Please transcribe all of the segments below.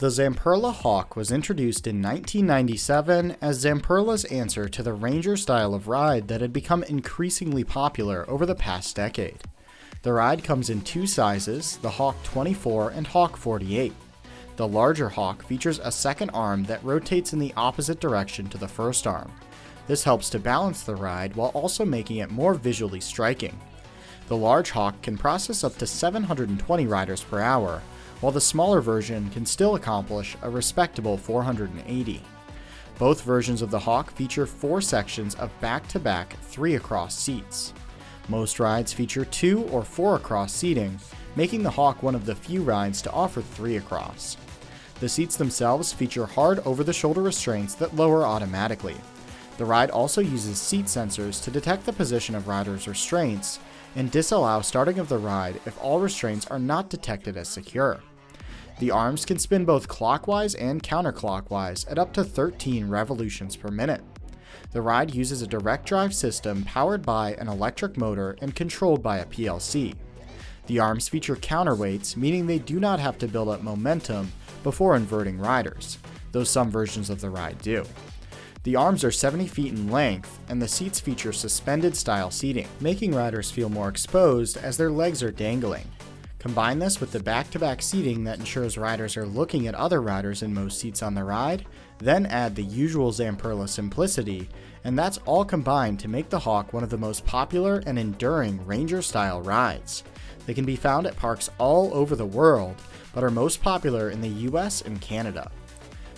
The Zamperla Hawk was introduced in 1997 as Zamperla's answer to the Ranger style of ride that had become increasingly popular over the past decade. The ride comes in two sizes, the Hawk 24 and Hawk 48. The larger Hawk features a second arm that rotates in the opposite direction to the first arm. This helps to balance the ride while also making it more visually striking. The large Hawk can process up to 720 riders per hour, while the smaller version can still accomplish a respectable 480. Both versions of the Hawk feature 4 sections of back-to-back 3-across seats. Most rides feature 2 or 4 across seating, making the Hawk one of the few rides to offer 3 across. The seats themselves feature hard over-the-shoulder restraints that lower automatically. The ride also uses seat sensors to detect the position of riders' restraints and disallow starting of the ride if all restraints are not detected as secure. The arms can spin both clockwise and counterclockwise at up to 13 revolutions per minute. The ride uses a direct drive system powered by an electric motor and controlled by a PLC. The arms feature counterweights, meaning they do not have to build up momentum before inverting riders, though some versions of the ride do. The arms are 70 feet in length, and the seats feature suspended style seating, making riders feel more exposed as their legs are dangling. Combine this with the back-to-back seating that ensures riders are looking at other riders in most seats on the ride, then add the usual Zamperla simplicity, and that's all combined to make the Hawk one of the most popular and enduring Ranger-style rides. They can be found at parks all over the world, but are most popular in the US and Canada.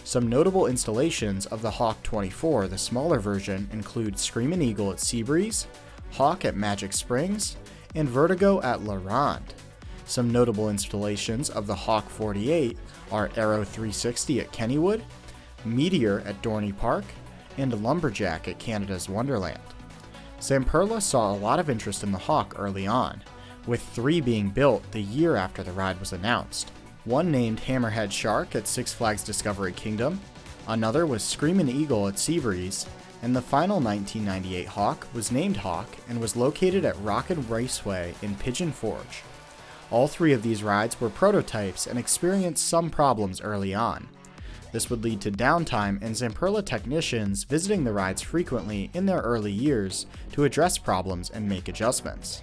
Some notable installations of the Hawk 24, the smaller version, include Screamin' Eagle at Seabreeze, Hawk at Magic Springs, and Vertigo at La Ronde. Some notable installations of the Hawk 48 are Aero 360 at Kennywood, Meteor at Dorney Park, and Lumberjack at Canada's Wonderland. Zamperla saw a lot of interest in the Hawk early on, with 3 being built the year after the ride was announced. One named Hammerhead Shark at Six Flags Discovery Kingdom, another was Screamin' Eagle at Seabreeze, and the final 1998 Hawk was named Hawk and was located at Rockin' Raceway in Pigeon Forge. All 3 of these rides were prototypes and experienced some problems early on. This would lead to downtime and Zamperla technicians visiting the rides frequently in their early years to address problems and make adjustments.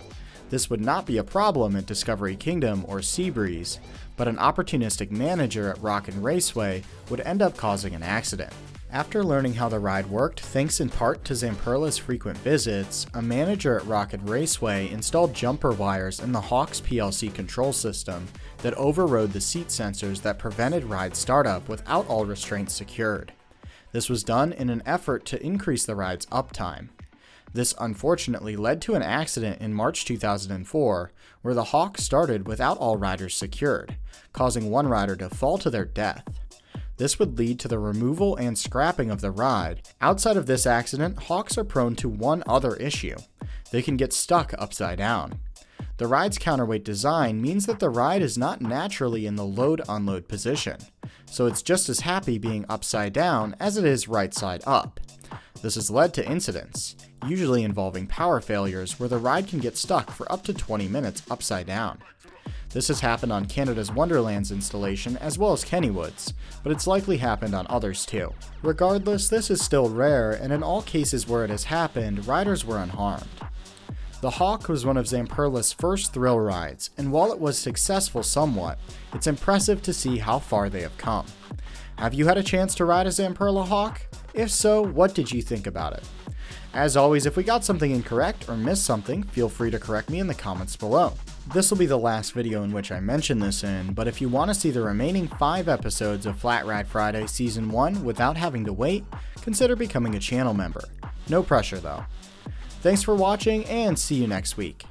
This would not be a problem at Discovery Kingdom or Seabreeze, but an opportunistic manager at Rockin' Raceway would end up causing an accident. After learning how the ride worked, thanks in part to Zamperla's frequent visits, a manager at Rockin' Raceway installed jumper wires in the Hawk's PLC control system that overrode the seat sensors that prevented ride startup without all restraints secured. This was done in an effort to increase the ride's uptime. This unfortunately led to an accident in March 2004 where the Hawk started without all riders secured, causing one rider to fall to their death. This would lead to the removal and scrapping of the ride. Outside of this accident, Hawks are prone to one other issue. They can get stuck upside down. The ride's counterweight design means that the ride is not naturally in the load-unload position, so it's just as happy being upside down as it is right side up. This has led to incidents, usually involving power failures where the ride can get stuck for up to 20 minutes upside down. This has happened on Canada's Wonderland's installation as well as Kennywood's, but it's likely happened on others too. Regardless, this is still rare, and in all cases where it has happened, riders were unharmed. The Hawk was one of Zamperla's first thrill rides, and while it was successful somewhat, it's impressive to see how far they have come. Have you had a chance to ride a Zamperla Hawk? If so, what did you think about it? As always, if we got something incorrect or missed something, feel free to correct me in the comments below. This will be the last video in which I mention this in, but if you want to see the remaining 5 episodes of Flat Ride Friday Season 1 without having to wait, consider becoming a channel member. No pressure though. Thanks for watching and see you next week.